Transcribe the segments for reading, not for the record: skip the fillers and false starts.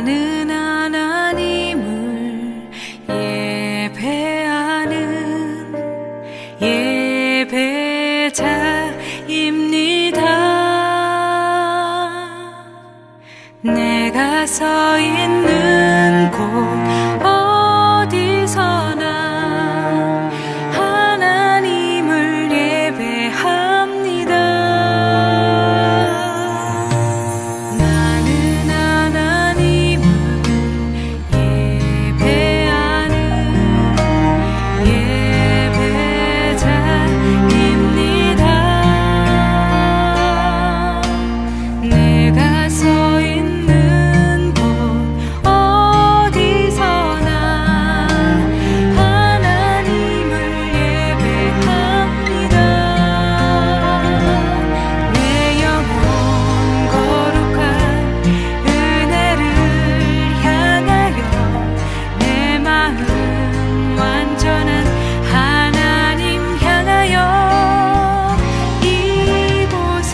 나는 하나님을 예배하는 예배자입니다. 내가 서 있는 곳 어디서나 하나님을 예배합니다. 나는 하나님을 예배하는 예배자입니다. 내가 서 있는 곳 어디서나 하나님을 예배합니다. 내 영혼 거룩한 은혜를 향하여 내 마음 완전한 하나님 향하여 이곳에서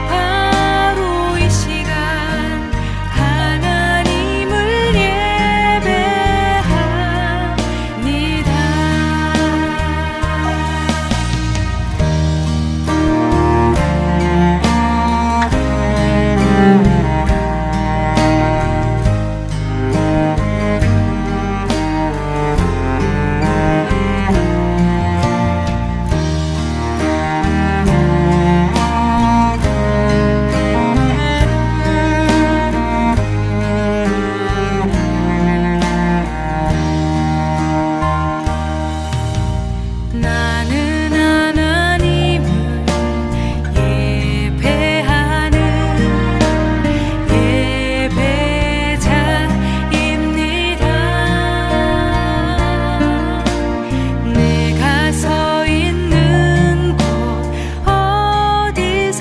바로 이 시간 하나님을 나는 하나님을 예배하는 예배자입니다. 내가 서 있는 곳 어디서나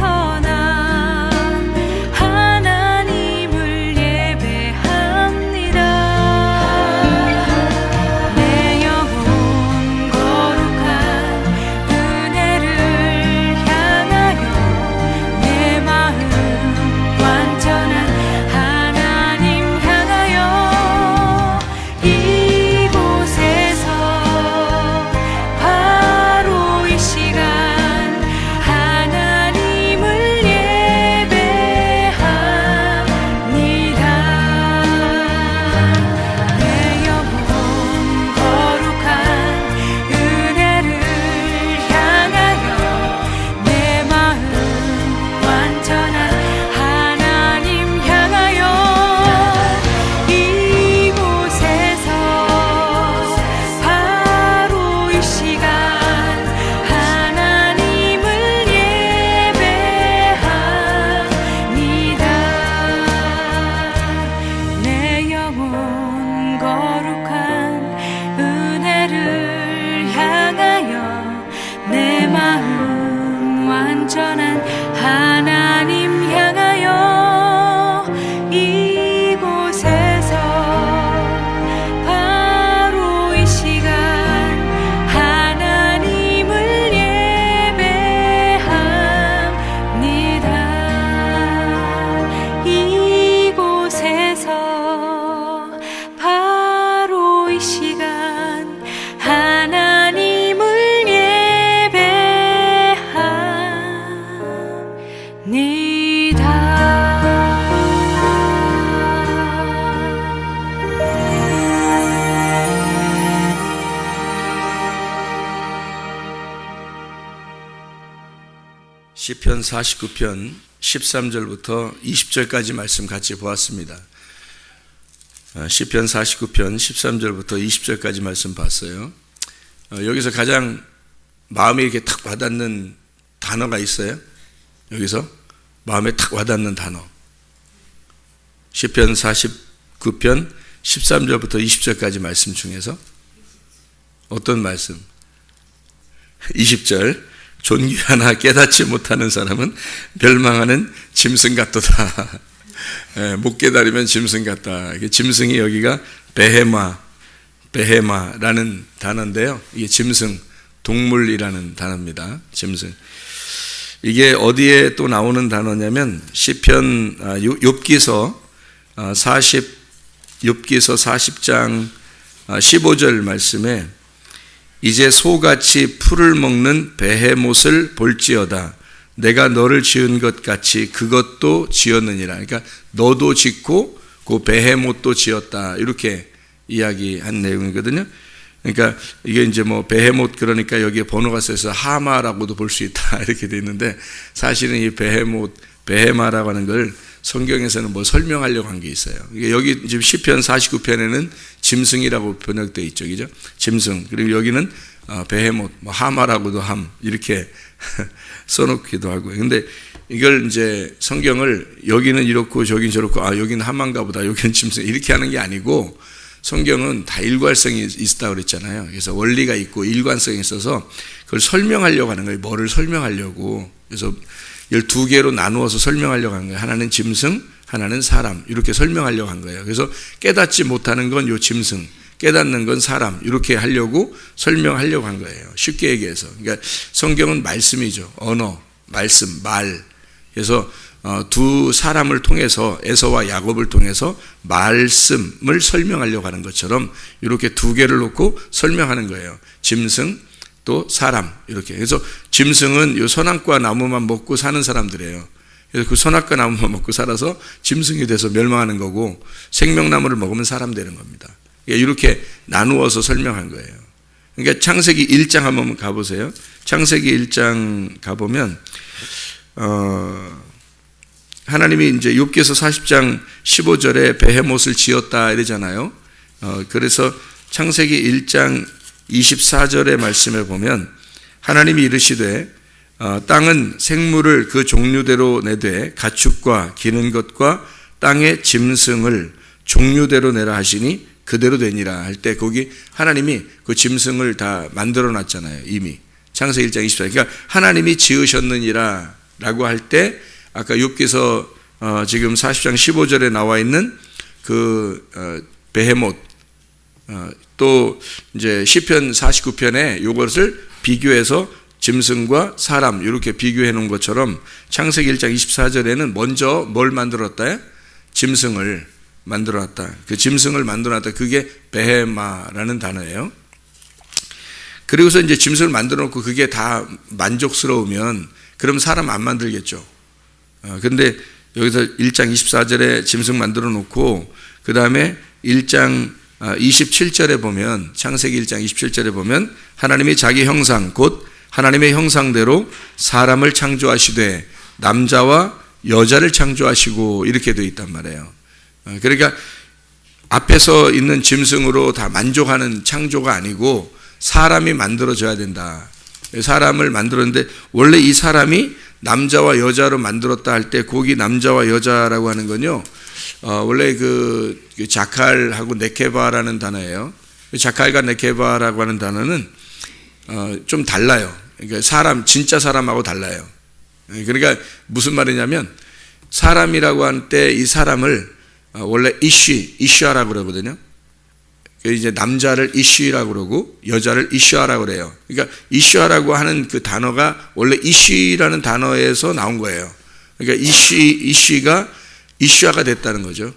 하나님을 예배합니다. 내 영혼 거룩한 은혜를 향하여 내 마음 완전한 하나님 향하여 이곳에서 바로 이 시간 하나님을 예배합니다. 내 영혼 거룩한 은혜를 향하여 내 마음 완전한 하나님 향하여 이곳에서 바로 이 시간 하나님을 예배합니다. 내 영혼 거룩한 은혜를 향하여 내 마음 완전한 하나님 향하여 이곳에서 바로 이 시간 하나님을 예배합니다. 이곳에서 바로 이 시간 하나님을 시편 49편 13절부터 20절까지 말씀 같이 보았습니다. 시편 49편 13절부터 20절까지 말씀 봤어요. 여기서 가장 마음에 이렇게 탁 와닿는 단어가 있어요. 여기서 마음에 탁 와닿는 단어. 시편 49편 13절부터 20절까지 말씀 중에서 어떤 말씀? 20절. 존귀하나 깨닫지 못하는 사람은 멸망하는 짐승 같도다. 못 깨달으면 짐승 같다. 짐승이 여기가 베헤마라는 단어인데요. 이게 짐승, 동물이라는 단어입니다. 짐승. 이게 어디에 또 나오는 단어냐면 시편 욥기서 욥기서 40장 15절 말씀에 이제 소같이 풀을 먹는 베헤못을 볼지어다. 내가 너를 지은 것 같이 그것도 지었느니라. 그러니까 너도 짓고 그 베헤못도 지었다. 이렇게 이야기한 내용이거든요. 그러니까 이게 이제 뭐 베헤못 그러니까 여기에 번호가 써서 하마라고도 볼 수 있다. 이렇게 돼 있는데 사실은 이 베헤못, 베헤마라고 하는 걸 성경에서는 뭐 설명하려고 한 게 있어요. 여기 지금 시편 49편에는 짐승이라고 번역되어 있죠. 그죠? 짐승. 그리고 여기는 베헤못, 뭐 하마라고도 함. 이렇게 써놓기도 하고요. 근데 이걸 이제 성경을 여기는 이렇고 저긴 저렇고 여기는 하마인가 보다. 여기는 짐승. 이렇게 하는 게 아니고 성경은 다 일관성이 있다고 그랬잖아요. 그래서 원리가 있고 일관성이 있어서 그걸 설명하려고 하는 거예요. 뭐를 설명하려고. 그래서 12개로 나누어서 설명하려고 한 거예요. 하나는 짐승, 하나는 사람. 이렇게 설명하려고 한 거예요. 그래서 깨닫지 못하는 건 요 짐승, 깨닫는 건 사람. 이렇게 하려고 설명하려고 한 거예요. 쉽게 얘기해서. 그러니까 성경은 말씀이죠. 언어, 말씀, 말. 그래서 두 사람을 통해서 에서와 야곱을 통해서 말씀을 설명하려고 하는 것처럼 이렇게 두 개를 놓고 설명하는 거예요. 짐승, 또 사람. 이렇게. 그래서 짐승은 이 선악과 나무만 먹고 사는 사람들이에요. 그래서 그 선악과 나무만 먹고 살아서 짐승이 돼서 멸망하는 거고 생명나무를 먹으면 사람 되는 겁니다. 이렇게 나누어서 설명한 거예요. 그러니까 창세기 1장 한번 가보세요. 창세기 1장 가보면 하나님이 이제 욥기서 40장 15절에 베헤못을 지었다 이러잖아요. 그래서 창세기 1장 24절의 말씀을 보면 하나님이 이르시되 땅은 생물을 그 종류대로 내되 가축과 기는 것과 땅의 짐승을 종류대로 내라 하시니 그대로 되니라 할 때 거기 하나님이 그 짐승을 다 만들어 놨잖아요. 이미 창세기 1장 24절. 그러니까 하나님이 지으셨느니라 라고 할 때 아까 욥기서 지금 40장 15절에 나와 있는 그 베헤못 또 이제 시편 49편에 이것을 비교해서 짐승과 사람 이렇게 비교해 놓은 것처럼 창세기 1장 24절에는 먼저 뭘 만들었다? 짐승을 만들어놨다. 그 짐승을 만들어놨다. 그게 베헤마라는 단어예요. 그리고서 이제 짐승을 만들어 놓고 그게 다 만족스러우면 그럼 사람 안 만들겠죠. 근데 여기서 1장 24절에 짐승 만들어 놓고 그 다음에 1장 27절에 보면 창세기 1장 27절에 보면 하나님이 자기 형상 곧 하나님의 형상대로 사람을 창조하시되 남자와 여자를 창조하시고 이렇게 되어 있단 말이에요. 그러니까 앞에서 있는 짐승으로 다 만족하는 창조가 아니고 사람이 만들어져야 된다. 사람을 만들었는데 원래 이 사람이 남자와 여자로 만들었다 할 때 거기 남자와 여자라고 하는 건요. 원래 그 자칼하고 네케바라는 단어예요. 자칼과 네케바라고 하는 단어는 좀 달라요. 그러니까 사람 진짜 사람하고 달라요. 그러니까 무슨 말이냐면 사람이라고 할 때 이 사람을 원래 이슈아라고 그러거든요. 이제 남자를 이슈라고 그러고 여자를 이슈아라고 그래요. 그러니까 이슈아라고 하는 그 단어가 원래 이슈라는 단어에서 나온 거예요. 그러니까 이슈가 이슈아가 됐다는 거죠.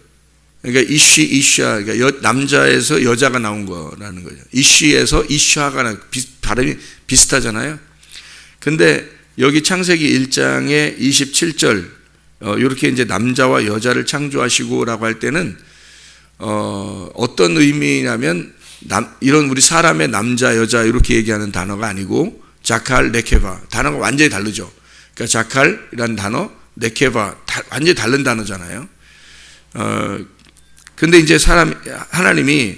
그러니까 이슈아, 그러니까 남자에서 여자가 나온 거라는 거죠. 이슈에서 이슈아가 발음이 비슷하잖아요. 근데 여기 창세기 1장의 27절 이렇게 이제 남자와 여자를 창조하시고라고 할 때는 어떤 의미냐면 이런 우리 사람의 남자 여자 이렇게 얘기하는 단어가 아니고 자칼 네케바 단어가 완전히 다르죠. 그러니까 자칼이라는 단어 네케바 완전히 다른 단어잖아요. 근데 이제 하나님이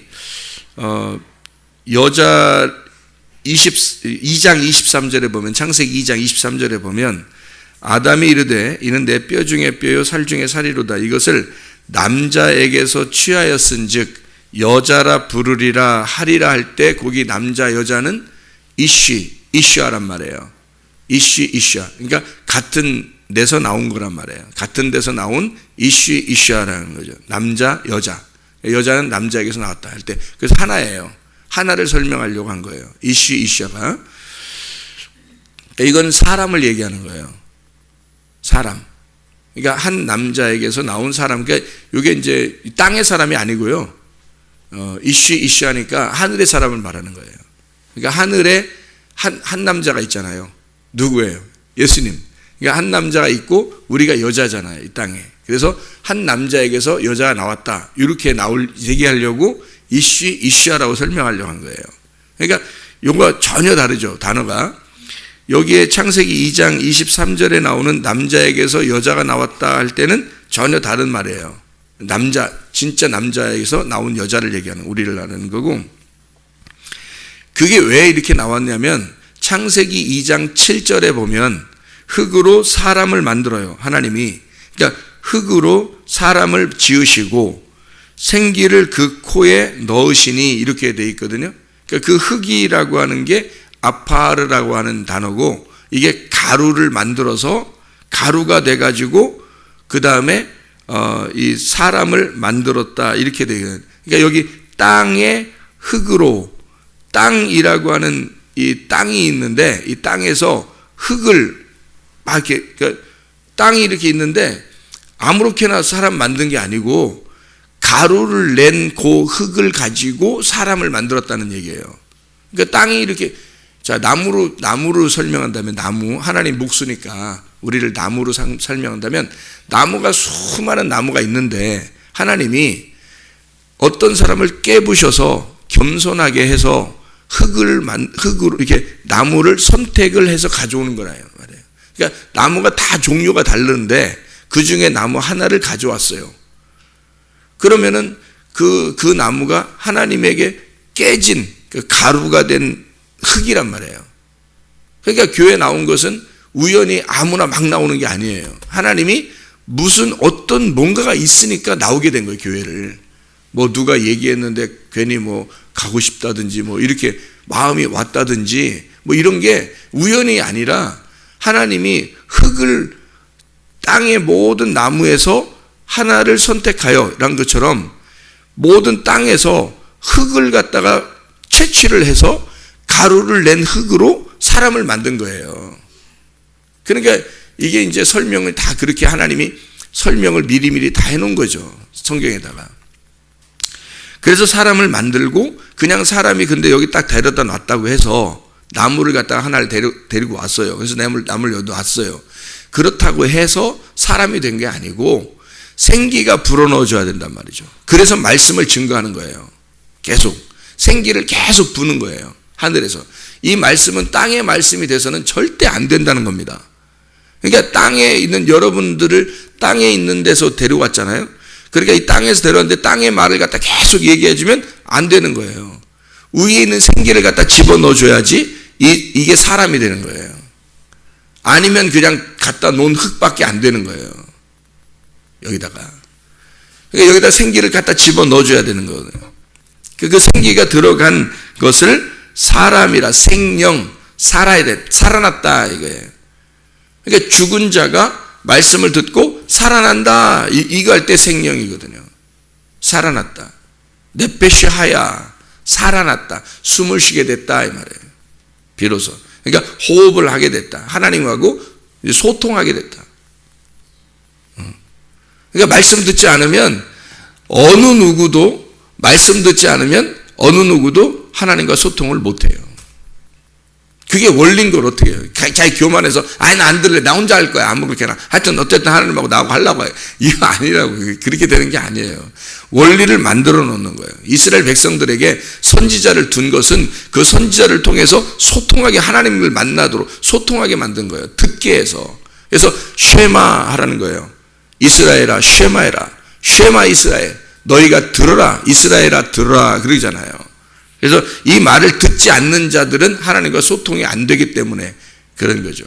여자 2장 23절에 보면 창세기 2장 23절에 보면 아담이 이르되 이는 내 뼈 중에 뼈요 살 중에 살이로다. 이것을 남자에게서 취하였은즉 여자라 부르리라 하리라 할 때 거기 남자 여자는 이슈아란 말이에요. 이슈아. 그러니까 같은 데서 나온 거란 말이에요. 같은 데서 나온 이슈아라는 거죠. 남자 여자. 여자는 남자에게서 나왔다 할 때 그래서 하나예요. 하나를 설명하려고 한 거예요. 이슈아가. 이건 사람을 얘기하는 거예요. 사람. 그러니까 한 남자에게서 나온 사람, 그러니까 이게 이제 땅의 사람이 아니고요. 이슈 하니까 하늘의 사람을 말하는 거예요. 그러니까 하늘에 한 남자가 있잖아요. 누구예요? 예수님. 그러니까 한 남자가 있고 우리가 여자잖아요, 이 땅에. 그래서 한 남자에게서 여자가 나왔다. 이렇게 얘기하려고 이슈하라고 설명하려고 한 거예요. 그러니까 이거가 전혀 다르죠, 단어가. 여기에 창세기 2장 23절에 나오는 남자에게서 여자가 나왔다 할 때는 전혀 다른 말이에요. 진짜 남자에게서 나온 여자를 얘기하는, 우리를 하는 거고, 그게 왜 이렇게 나왔냐면 창세기 2장 7절에 보면 흙으로 사람을 만들어요, 하나님이. 그러니까 흙으로 사람을 지으시고 생기를 그 코에 넣으시니 이렇게 돼 있거든요. 그러니까 그 흙이라고 하는 게 아파르라고 하는 단어고, 이게 가루를 만들어서 가루가 돼가지고 그 다음에 이 사람을 만들었다 이렇게 되거든요. 그러니까 여기 땅의 흙으로, 땅이라고 하는 이 땅이 있는데 이 땅에서 흙을 막 이렇게, 그러니까 땅이 이렇게 있는데 아무렇게나 사람 만든 게 아니고 가루를 낸 그 흙을 가지고 사람을 만들었다는 얘기예요. 그러니까 땅이 이렇게, 자, 나무로 설명한다면, 나무, 하나님 목수니까 우리를 나무로 설명한다면, 나무가 수많은 나무가 있는데 하나님이 어떤 사람을 깨부셔서 겸손하게 해서 흙으로 이렇게 나무를 선택을 해서 가져오는 거라요, 말이에요. 그러니까 나무가 다 종류가 다른데 그 중에 나무 하나를 가져왔어요. 그러면은 그 나무가 하나님에게 깨진 그 가루가 된 흙이란 말이에요. 그러니까 교회 나온 것은 우연히 아무나 막 나오는 게 아니에요. 하나님이 무슨 어떤 뭔가가 있으니까 나오게 된 거예요, 교회를. 뭐 누가 얘기했는데 괜히 뭐 가고 싶다든지 뭐 이렇게 마음이 왔다든지 뭐 이런 게 우연이 아니라 하나님이 흙을 땅의 모든 나무에서 하나를 선택하여 라는 것처럼 모든 땅에서 흙을 갖다가 채취를 해서 가루를 낸 흙으로 사람을 만든 거예요. 그러니까 이게 이제 설명을 다 그렇게 하나님이 설명을 미리미리 다 해놓은 거죠, 성경에다가. 그래서 사람을 만들고, 그냥 사람이 근데 여기 딱 데려다 놨다고 해서 나무를 갖다가 하나를 데리고 왔어요. 그래서 나무를 여기 놨어요. 그렇다고 해서 사람이 된 게 아니고 생기가 불어넣어줘야 된단 말이죠. 그래서 말씀을 증거하는 거예요. 계속 생기를 계속 부는 거예요, 하늘에서. 이 말씀은 땅의 말씀이 돼서는 절대 안 된다는 겁니다. 그러니까 땅에 있는 여러분들을 땅에 있는 데서 데려왔잖아요. 그러니까 이 땅에서 데려왔는데 땅의 말을 갖다 계속 얘기해주면 안 되는 거예요. 위에 있는 생기를 갖다 집어넣어줘야지 이게 사람이 되는 거예요. 아니면 그냥 갖다 놓은 흙밖에 안 되는 거예요, 여기다가. 그러니까 여기다 생기를 갖다 집어넣어줘야 되는 거거든요. 그 생기가 들어간 것을 사람이라, 생명, 살아야 돼, 살아났다 이거예요. 그러니까 죽은 자가 말씀을 듣고 살아난다, 이거 할 때 생명이거든요. 살아났다. 네페시 하야, 살아났다, 숨을 쉬게 됐다 이 말이에요, 비로소. 그러니까 호흡을 하게 됐다, 하나님하고 소통하게 됐다. 그러니까 말씀 듣지 않으면 어느 누구도, 말씀 듣지 않으면 어느 누구도 하나님과 소통을 못해요. 그게 원리인 걸 어떻게 해요? 자기 교만해서 아니 나 안 들래, 나 혼자 할 거야, 아무렇게나. 하여튼 어쨌든 하나님하고 나하고 하려고 해요. 이거 아니라고. 그렇게 되는 게 아니에요. 원리를 만들어 놓는 거예요. 이스라엘 백성들에게 선지자를 둔 것은 그 선지자를 통해서 소통하게, 하나님을 만나도록 소통하게 만든 거예요, 듣게 해서. 그래서 쉐마 하라는 거예요. 이스라엘아 쉐마해라, 쉐마 이스라엘, 너희가 들어라, 이스라엘아 들어라 그러잖아요. 그래서 이 말을 듣지 않는 자들은 하나님과 소통이 안 되기 때문에 그런 거죠.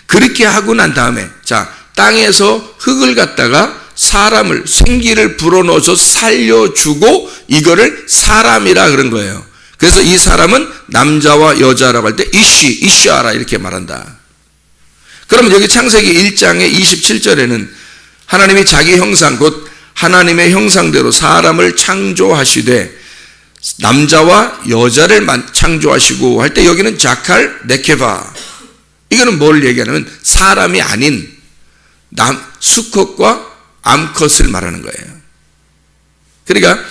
그렇게 하고 난 다음에, 자, 땅에서 흙을 갖다가 사람을, 생기를 불어넣어서 살려주고 이거를 사람이라 그런 거예요. 그래서 이 사람은 남자와 여자라고 할 때 이슈아라 이렇게 말한다. 그러면 여기 창세기 1장의 27절에는 하나님이 자기 형상, 곧 하나님의 형상대로 사람을 창조하시되 남자와 여자를 창조하시고 할 때, 여기는 자칼 네케바, 이거는 뭘 얘기하냐면 사람이 아닌 수컷과 암컷을 말하는 거예요. 그러니까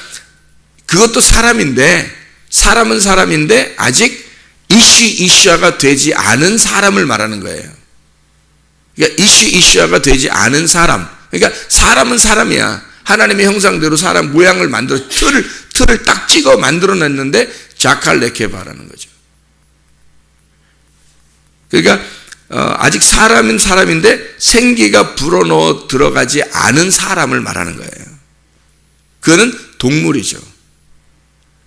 그것도 사람인데, 사람은 사람인데 아직 이슈아가 되지 않은 사람을 말하는 거예요. 그러니까 이슈아가 되지 않은 사람. 그러니까 사람은 사람이야. 하나님의 형상대로 사람 모양을 만들어 틀을 딱 찍어 만들어냈는데 자칼 네케바라는 거죠. 그러니까 아직 사람은 사람인데 생기가 불어넣어 들어가지 않은 사람을 말하는 거예요. 그거는 동물이죠.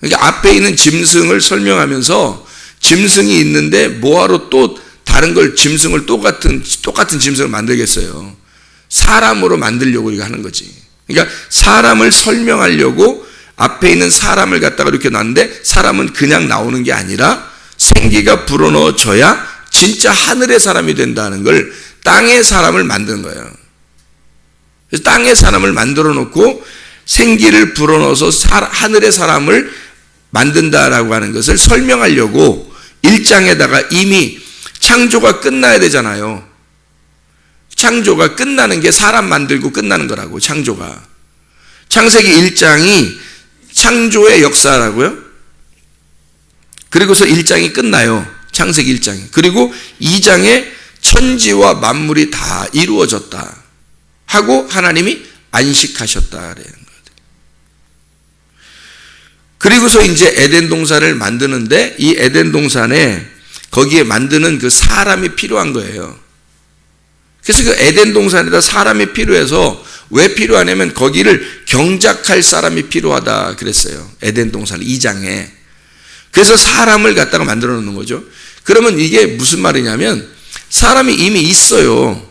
그러니까 앞에 있는 짐승을 설명하면서 짐승이 있는데 뭐하러 또 다른 걸 짐승을 똑같은 짐승을 만들겠어요. 사람으로 만들려고 이거 하는 거지. 그러니까 사람을 설명하려고 앞에 있는 사람을 갖다가 이렇게 놨는데 사람은 그냥 나오는 게 아니라 생기가 불어넣어져야 진짜 하늘의 사람이 된다는 걸 땅의 사람을 만드는 거예요. 그래서 땅의 사람을 만들어 놓고 생기를 불어넣어서 하늘의 사람을 만든다라고 하는 것을 설명하려고 1장에다가 이미 창조가 끝나야 되잖아요. 창조가 끝나는 게 사람 만들고 끝나는 거라고. 창조가 창세기 1장이 창조의 역사라고요. 그리고서 1장이 끝나요. 창세기 1장이. 그리고 2장에 천지와 만물이 다 이루어졌다 하고 하나님이 안식하셨다라는 거예요. 그리고서 이제 에덴 동산을 만드는데 이 에덴 동산에 거기에 만드는 그 사람이 필요한 거예요. 그래서 그 에덴 동산에다 사람이 필요해서 왜 필요하냐면 거기를 경작할 사람이 필요하다 그랬어요. 에덴 동산 2장에. 그래서 사람을 갖다가 만들어 놓는 거죠. 그러면 이게 무슨 말이냐면 사람이 이미 있어요.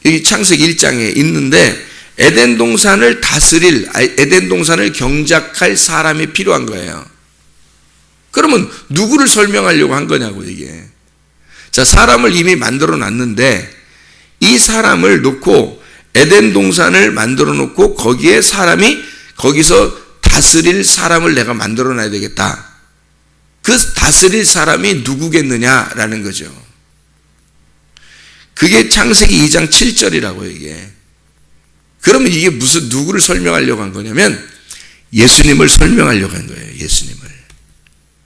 여기 창세기 1장에 있는데 에덴 동산을 다스릴, 에덴 동산을 경작할 사람이 필요한 거예요. 그러면 누구를 설명하려고 한 거냐고 이게. 자, 사람을 이미 만들어 놨는데 이 사람을 놓고 에덴 동산을 만들어 놓고 거기에 사람이 거기서 다스릴 사람을 내가 만들어 놔야 되겠다. 그 다스릴 사람이 누구겠느냐라는 거죠. 그게 창세기 2장 7절이라고 이게. 그러면 이게 무슨 누구를 설명하려고 한 거냐면 예수님을 설명하려고 한 거예요. 예수님을.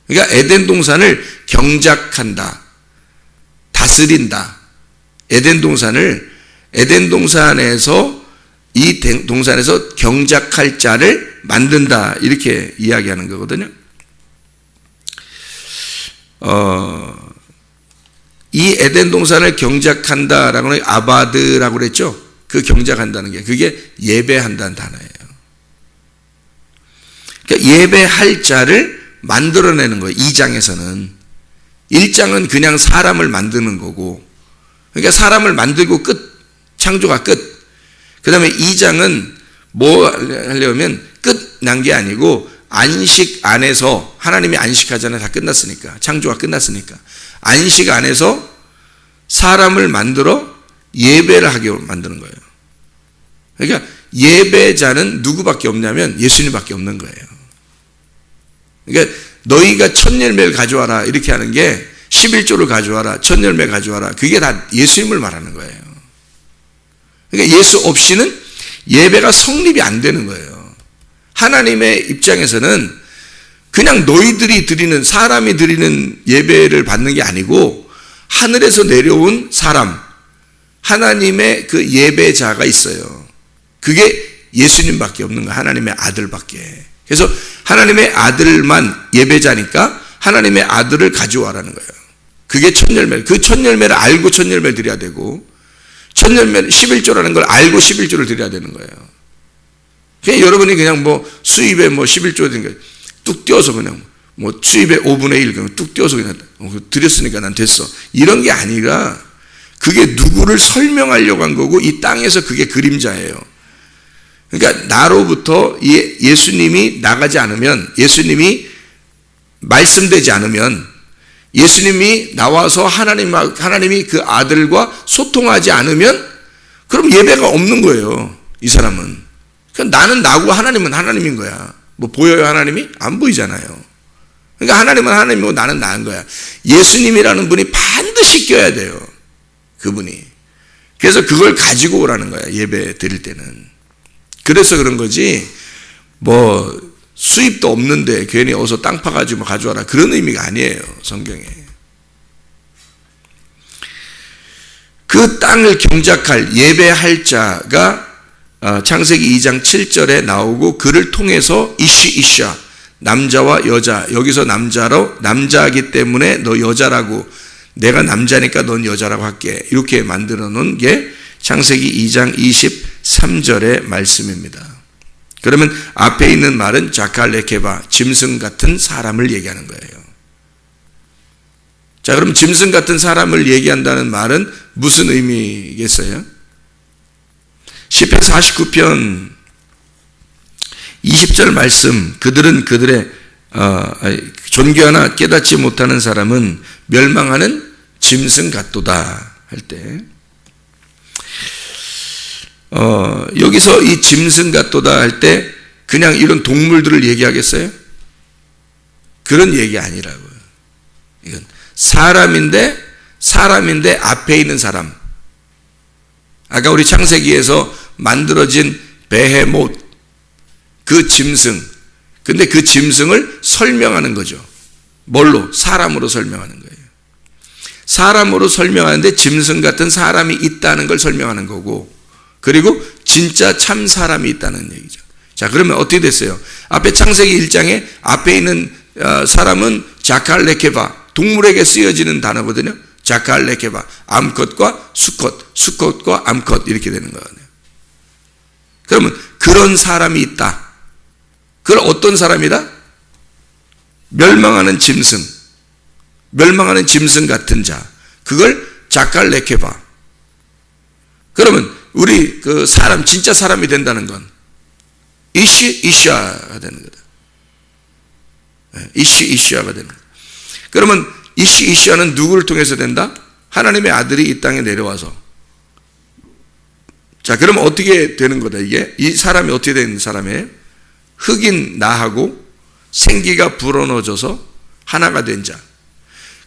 그러니까 에덴 동산을 경작한다. 다스린다. 에덴 동산에서 이 동산에서 경작할 자를 만든다. 이렇게 이야기하는 거거든요. 이 에덴 동산을 경작한다라고 하는 아바드라고 그랬죠. 그 경작한다는 게 그게 예배한다는 단어예요. 그러니까 예배할 자를 만들어내는 거예요. 2장에서는. 1장은 그냥 사람을 만드는 거고, 그러니까 사람을 만들고 끝, 창조가 끝. 그 다음에 2장은 뭐 하려면 끝난 게 아니고 안식 안에서, 하나님이 안식하잖아요. 다 끝났으니까. 창조가 끝났으니까. 안식 안에서 사람을 만들어 예배를 하게 만드는 거예요. 그러니까 예배자는 누구밖에 없냐면 예수님밖에 없는 거예요. 그러니까 너희가 첫 열매를 가져와라 이렇게 하는 게 11조를 가져와라, 첫 열매 가져와라, 그게 다 예수님을 말하는 거예요. 그러니까 예수 없이는 예배가 성립이 안 되는 거예요. 하나님의 입장에서는 그냥 너희들이 드리는, 사람이 드리는 예배를 받는 게 아니고 하늘에서 내려온 사람, 하나님의 그 예배자가 있어요. 그게 예수님밖에 없는 거예요. 하나님의 아들밖에. 그래서 하나님의 아들만 예배자니까 하나님의 아들을 가져와라는 거예요. 그게 첫 열매. 그 첫 열매를 알고 첫 열매를 드려야 되고, 첫 열매 11조라는 걸 알고 11조를 드려야 되는 거예요. 그냥 여러분이 그냥 뭐 수입에 뭐 11조 된 거 뚝 띄어서 그냥 뭐 수입의 5분의 1 그냥 뚝 띄어서 그냥 드렸으니까 난 됐어. 이런 게 아니라 그게 누구를 설명하려고 한 거고 이 땅에서 그게 그림자예요. 그러니까 나로부터 예수님이 나가지 않으면, 예수님이 말씀되지 않으면, 예수님이 나와서 하나님이 그 아들과 소통하지 않으면 그럼 예배가 없는 거예요. 이 사람은. 그러니까 나는 나고 하나님은 하나님인 거야. 뭐 보여요 하나님이? 안 보이잖아요. 그러니까 하나님은 하나님이고 나는 나인 거야. 예수님이라는 분이 반드시 껴야 돼요. 그분이. 그래서 그걸 가지고 오라는 거야, 예배 드릴 때는. 그래서 그런 거지, 뭐 수입도 없는데 괜히 어서 땅 파가지고 가져와라, 그런 의미가 아니에요, 성경에. 그 땅을 경작할, 예배할 자가 창세기 2장 7절에 나오고, 그를 통해서 이시이샤, 남자와 여자, 여기서 남자이기 때문에 너 여자라고, 내가 남자니까 넌 여자라고 할게, 이렇게 만들어 놓은 게 창세기 2장 23절의 말씀입니다. 그러면 앞에 있는 말은 자칼레케바, 짐승 같은 사람을 얘기하는 거예요. 자, 그럼 짐승 같은 사람을 얘기한다는 말은 무슨 의미겠어요? 시편 49편 20절 말씀, 그들은 그들의 존귀하나 깨닫지 못하는 사람은 멸망하는 짐승 같도다 할 때, 여기서 이 짐승 같도다 할 때 그냥 이런 동물들을 얘기하겠어요? 그런 얘기 아니라고요. 이건 사람인데 앞에 있는 사람. 아까 우리 창세기에서 만들어진 베헤못, 그 짐승. 근데 그 짐승을 설명하는 거죠. 뭘로? 사람으로 설명하는 거예요. 사람으로 설명하는데 짐승 같은 사람이 있다는 걸 설명하는 거고, 그리고 진짜 참 사람이 있다는 얘기죠. 자, 그러면 어떻게 됐어요? 앞에 창세기 1장에 앞에 있는 사람은 자칼레케바, 동물에게 쓰여지는 단어거든요. 자칼레케바, 암컷과 수컷, 수컷과 암컷, 이렇게 되는 거거든요. 그러면 그런 사람이 있다. 그걸 어떤 사람이다? 멸망하는 짐승, 멸망하는 짐승 같은 자, 그걸 자칼레케바. 그러면 우리 그 사람, 진짜 사람이 된다는 건 이시이샤가 되는 거다. 이시이샤가 되는 거다. 그러면 이시이샤는 누구를 통해서 된다? 하나님의 아들이 이 땅에 내려와서. 자, 그러면 어떻게 되는 거다, 이게? 이 사람이 어떻게 되는 사람이에요? 흑인 나하고 생기가 불어넣어져서 하나가 된 자.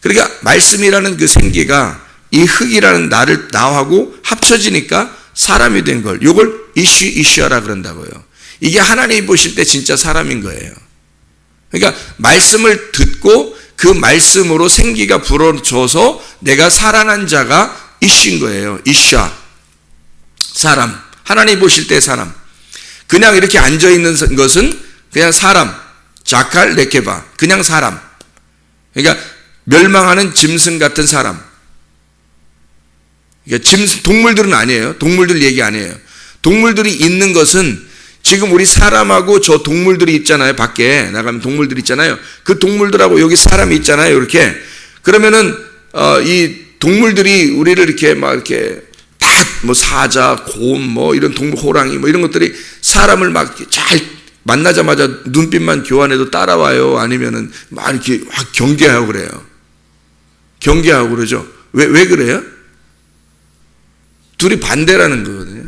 그러니까 말씀이라는 그 생기가 이 흑이라는 나하고 합쳐지니까 사람이 된 걸, 이걸 이시이샤라 그런다고요. 이게 하나님이 보실 때 진짜 사람인 거예요. 그러니까 말씀을 듣고 그 말씀으로 생기가 불어져서 내가 살아난 자가 이신 거예요. 이샤, 사람. 하나님이 보실 때 사람. 그냥 이렇게 앉아있는 것은 그냥 사람, 자칼 레케바, 그냥 사람. 그러니까 멸망하는 짐승 같은 사람. 그러니까 동물들은 아니에요. 동물들 얘기 아니에요. 동물들이 있는 것은 지금 우리 사람하고 저 동물들이 있잖아요. 밖에 나가면 동물들 있잖아요. 그 동물들하고 여기 사람이 있잖아요. 이렇게. 그러면은 이 동물들이 우리를 이렇게 막 이렇게 뭐 사자, 곰, 뭐 이런 동물, 호랑이 뭐 이런 것들이 사람을 막 잘 만나자마자 눈빛만 교환해도 따라와요? 아니면은 막 이렇게 막 경계하고 그래요? 경계하고 그러죠. 왜 그래요? 둘이 반대라는 거거든요.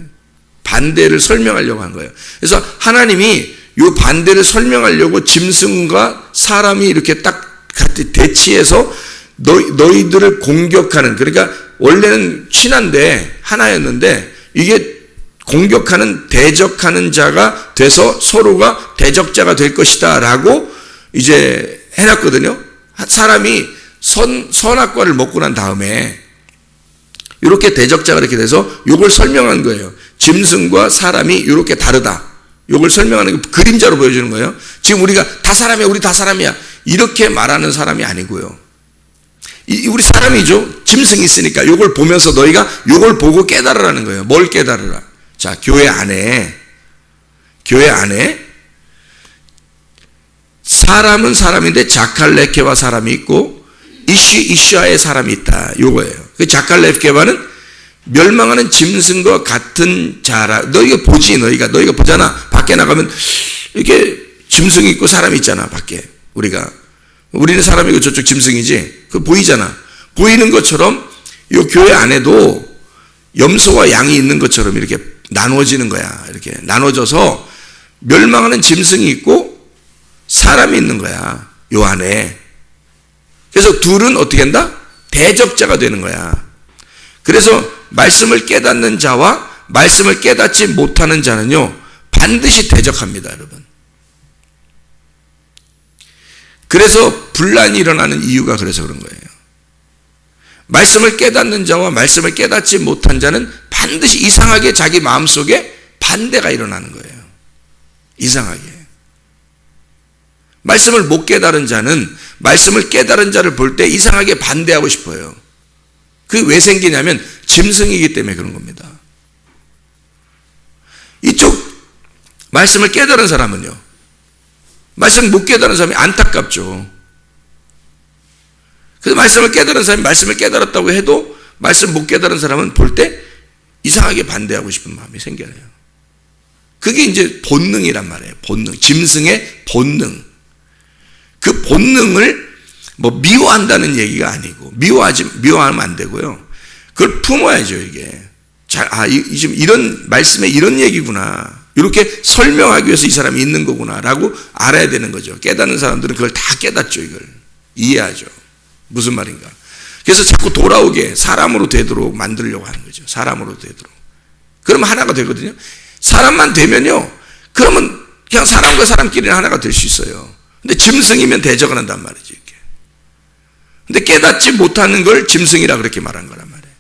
반대를 설명하려고 한 거예요. 그래서 하나님이 이 반대를 설명하려고 짐승과 사람이 이렇게 딱 같이 대치해서 너희들을 공격하는, 그러니까 원래는 친한데 하나였는데 이게 공격하는, 대적하는 자가 돼서 서로가 대적자가 될 것이다 라고 이제 해놨거든요. 사람이 선악과를 먹고 난 다음에 이렇게 대적자가 이렇게 돼서 이걸 설명한 거예요. 짐승과 사람이 이렇게 다르다. 이걸 설명하는 게 그림자로 보여주는 거예요. 지금 우리가 다 사람이야, 우리 다 사람이야, 이렇게 말하는 사람이 아니고요. 우리 사람이죠. 짐승이 있으니까 이걸 보면서 너희가 이걸 보고 깨달으라는 거예요. 뭘 깨달으라? 자, 교회 안에 사람은 사람인데 자칼레케와 사람이 있고 이시이샤의 사람이 있다. 요거예요. 그 자칼레케와는 멸망하는 짐승과 같은 자라. 너희가 보지, 너희가 보잖아. 밖에 나가면 이렇게 짐승이 있고 사람이 있잖아. 밖에 우리는 사람이고 저쪽 짐승이지. 그 보이잖아. 보이는 것처럼 이 교회 안에도 염소와 양이 있는 것처럼 이렇게 나눠지는 거야. 이렇게 나눠져서 멸망하는 짐승이 있고 사람이 있는 거야. 요 안에. 그래서 둘은 어떻게 한다? 대적자가 되는 거야. 그래서 말씀을 깨닫는 자와 말씀을 깨닫지 못하는 자는요, 반드시 대적합니다, 여러분. 그래서 분란이 일어나는 이유가 그래서 그런 거예요. 말씀을 깨닫는 자와 말씀을 깨닫지 못한 자는 반드시 이상하게 자기 마음속에 반대가 일어나는 거예요. 이상하게. 말씀을 못 깨달은 자는 말씀을 깨달은 자를 볼 때 이상하게 반대하고 싶어요. 그게 왜 생기냐면 짐승이기 때문에 그런 겁니다. 이쪽 말씀을 깨달은 사람은요, 말씀을 못 깨달은 사람이 안타깝죠. 그래서 말씀을 깨달은 사람이 말씀을 깨달았다고 해도 말씀 못 깨달은 사람은 볼 때 이상하게 반대하고 싶은 마음이 생겨요. 그게 이제 본능이란 말이에요. 본능. 짐승의 본능. 그 본능을 뭐 미워한다는 얘기가 아니고, 미워하면 안 되고요. 그걸 품어야죠, 이게. 지금 이런 말씀에 이런 얘기구나. 이렇게 설명하기 위해서 이 사람이 있는 거구나. 라고 알아야 되는 거죠. 깨닫는 사람들은 그걸 다 깨닫죠, 이걸. 이해하죠. 무슨 말인가. 그래서 자꾸 돌아오게 사람으로 되도록 만들려고 하는 거죠. 사람으로 되도록. 그러면 하나가 되거든요. 사람만 되면요, 그러면 그냥 사람과 사람끼리는 하나가 될 수 있어요. 근데 짐승이면 대적을 한단 말이죠, 이렇게. 근데 깨닫지 못하는 걸 짐승이라 그렇게 말한 거란 말이에요.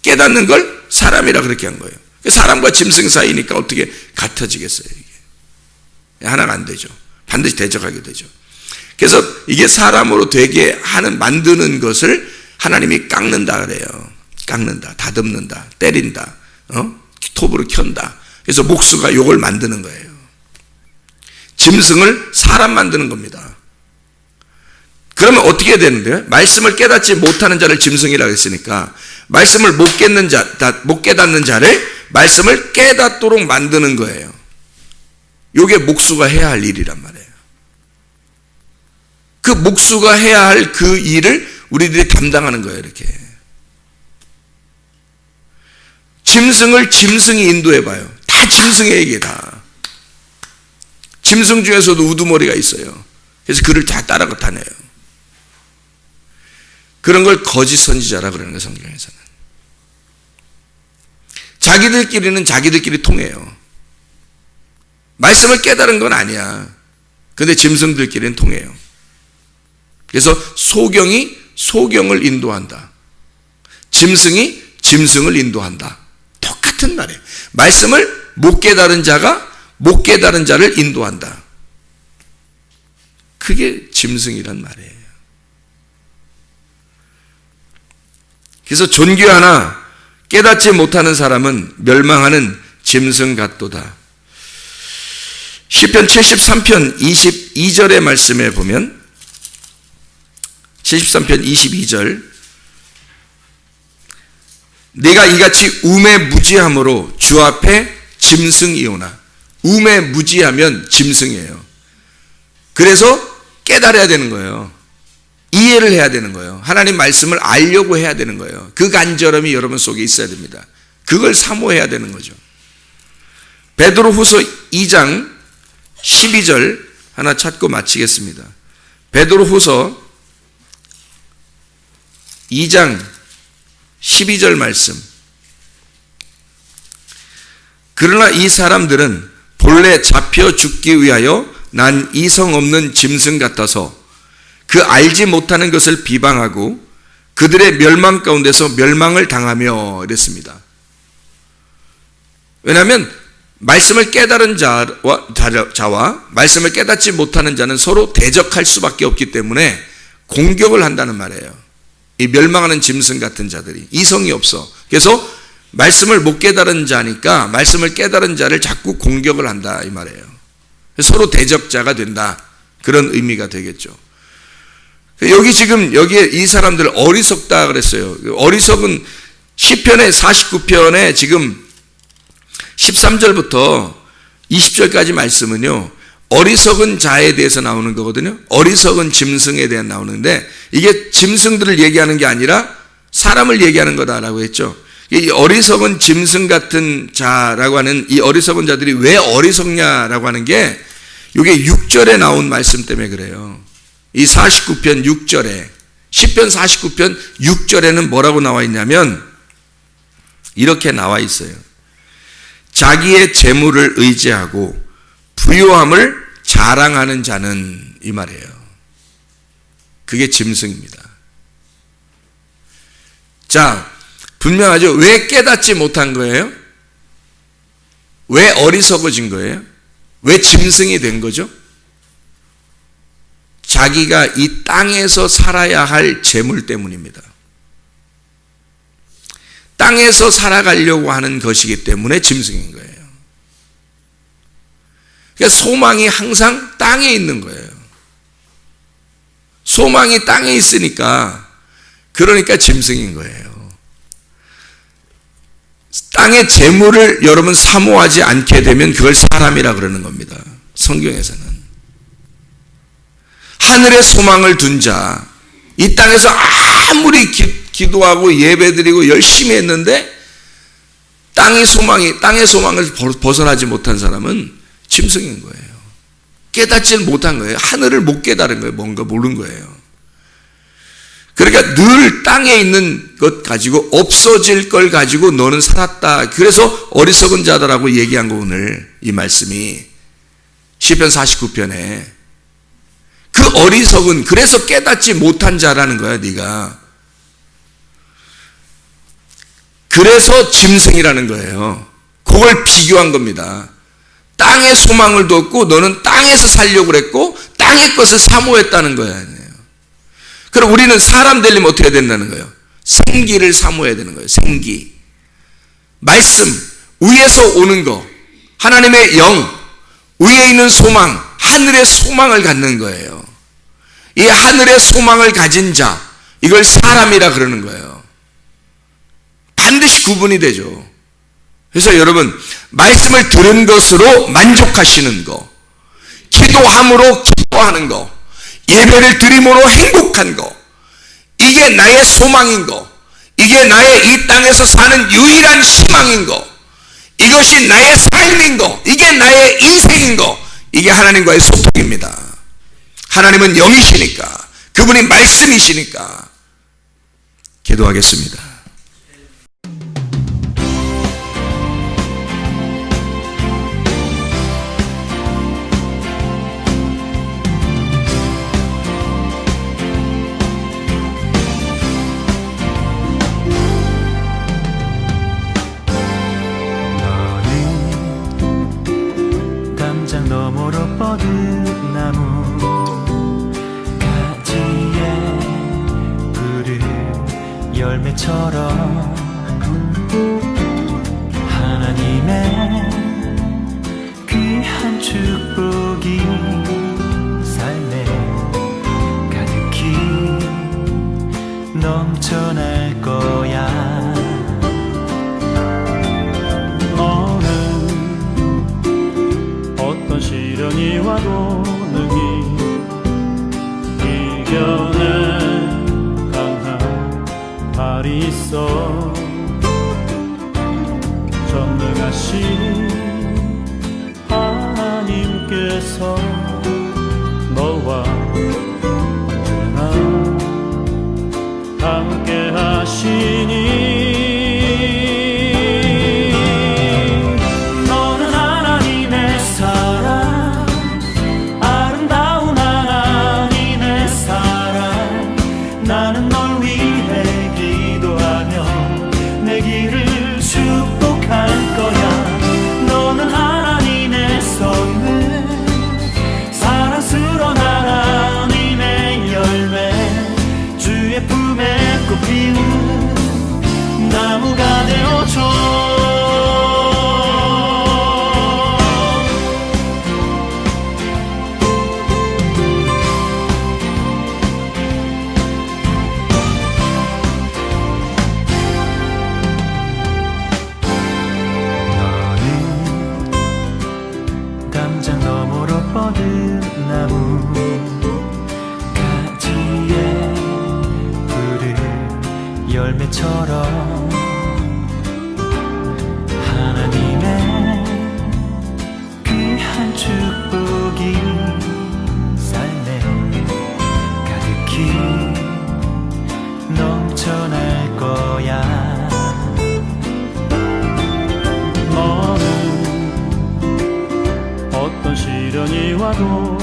깨닫는 걸 사람이라 그렇게 한 거예요. 사람과 짐승 사이니까 어떻게 같아지겠어요, 이게. 하나가 안 되죠. 반드시 대적하게 되죠. 그래서 이게 사람으로 되게 만드는 것을 하나님이 깎는다 그래요. 깎는다, 다듬는다, 때린다, 톱으로 켠다. 그래서 목수가 요걸 만드는 거예요. 짐승을 사람 만드는 겁니다. 그러면 어떻게 되는데요? 말씀을 깨닫지 못하는 자를 짐승이라고 했으니까 말씀을 못 깨닫는 자를 말씀을 깨닫도록 만드는 거예요. 요게 목수가 해야 할 일이란 말이에요. 그 목수가 해야 할 그 일을 우리들이 담당하는 거예요, 이렇게. 짐승을 짐승이 인도해봐요. 다 짐승의 얘기예요, 다. 짐승 중에서도 우두머리가 있어요. 그래서 그를 다 따라다녀요. 그런 걸 거짓 선지자라 그러는 거예요, 성경에서는. 자기들끼리는 자기들끼리 통해요. 말씀을 깨달은 건 아니야. 근데 짐승들끼리는 통해요. 그래서 소경이 소경을 인도한다. 짐승이 짐승을 인도한다. 똑같은 말이에요. 말씀을 못 깨달은 자가 못 깨달은 자를 인도한다. 그게 짐승이란 말이에요. 그래서 존귀하나 깨닫지 못하는 사람은 멸망하는 짐승 같도다. 시편 73편 22절의 말씀에 보면 73편 22절, 내가 이같이 우매무지함으로 주 앞에 짐승이오나. 우매무지하면 짐승이에요. 그래서 깨달아야 되는 거예요. 이해를 해야 되는 거예요. 하나님 말씀을 알려고 해야 되는 거예요. 그 간절함이 여러분 속에 있어야 됩니다. 그걸 사모해야 되는 거죠. 베드로후서 2장 12절 하나 찾고 마치겠습니다. 베드로후서 2장 12절 말씀. 그러나 이 사람들은 본래 잡혀 죽기 위하여 난 이성 없는 짐승 같아서 그 알지 못하는 것을 비방하고 그들의 멸망 가운데서 멸망을 당하며 이랬습니다. 왜냐하면 말씀을 깨달은 자와 말씀을 깨닫지 못하는 자는 서로 대적할 수밖에 없기 때문에 공격을 한다는 말이에요. 이 멸망하는 짐승 같은 자들이 이성이 없어. 그래서 말씀을 못 깨달은 자니까 말씀을 깨달은 자를 자꾸 공격을 한다 이 말이에요. 서로 대적자가 된다. 그런 의미가 되겠죠. 여기 지금 여기에 이 사람들 어리석다 그랬어요. 어리석은 시편의 49편에 지금 13절부터 20절까지 말씀은요, 어리석은 자에 대해서 나오는 거거든요. 어리석은 짐승에 대해 나오는데 이게 짐승들을 얘기하는 게 아니라 사람을 얘기하는 거다라고 했죠. 이 어리석은 짐승 같은 자라고 하는 이 어리석은 자들이 왜 어리석냐라고 하는 게 이게 6절에 나온 말씀 때문에 그래요. 이 49편 6절에 10편 49편 6절에는 뭐라고 나와 있냐면 이렇게 나와 있어요. 자기의 재물을 의지하고 부유함을 자랑하는 자는, 이 말이에요. 그게 짐승입니다. 자, 분명하죠. 왜 깨닫지 못한 거예요? 왜 어리석어진 거예요? 왜 짐승이 된 거죠? 자기가 이 땅에서 살아야 할 재물 때문입니다. 땅에서 살아가려고 하는 것이기 때문에 짐승인 거예요. 그러니까 소망이 항상 땅에 있는 거예요. 소망이 땅에 있으니까, 그러니까 짐승인 거예요. 땅의 재물을 여러분 사모하지 않게 되면 그걸 사람이라 그러는 겁니다. 성경에서는. 하늘의 소망을 둔 자, 이 땅에서 아무리 기도하고 예배드리고 열심히 했는데 땅의 소망을 벗어나지 못한 사람은 짐승인 거예요. 깨닫지 못한 거예요. 하늘을 못 깨달은 거예요. 뭔가 모르는 거예요. 그러니까 늘 땅에 있는 것 가지고, 없어질 걸 가지고 너는 살았다. 그래서 어리석은 자다라고 얘기한 거, 오늘 이 말씀이 시편 49편에. 그 어리석은, 그래서 깨닫지 못한 자라는 거야, 네가. 그래서 짐승이라는 거예요. 그걸 비교한 겁니다. 땅의 소망을 뒀고 너는 땅에서 살려고 그랬고 땅의 것을 사모했다는 거야. 그럼 우리는 사람 되려면 어떻게 해야 된다는 거예요? 생기를 사모해야 되는 거예요. 생기. 말씀, 위에서 오는 거, 하나님의 영, 위에 있는 소망, 하늘의 소망을 갖는 거예요. 이 하늘의 소망을 가진 자, 이걸 사람이라 그러는 거예요. 반드시 구분이 되죠. 그래서 여러분, 말씀을 들은 것으로 만족하시는 거, 기도함으로 기뻐하는 거, 예배를 드림으로 행복한 거, 이게 나의 소망인 거, 이게 나의 이 땅에서 사는 유일한 희망인 거, 이것이 나의 삶인 거, 이게 나의 인생인 거, 이게 하나님과의 소통입니다. 하나님은 영이시니까, 그분이 말씀이시니까. 기도하겠습니다. 너머로 뻗은 나무 가지에 푸른 열매처럼 하나님의 귀한 축복이 삶에 가득히 넘쳐날 거야. 시련이 와도 능히 이겨낸 강한 발이 있어. 전능하신 하나님께서 너와 언제나 함께 하시니 나무가 되어줘. 너는 담장 너머로 뻗은 나무 가지에 푸른 열매처럼 하나님의 귀한 축복이 삶에 가득히 넘쳐날 거야. 또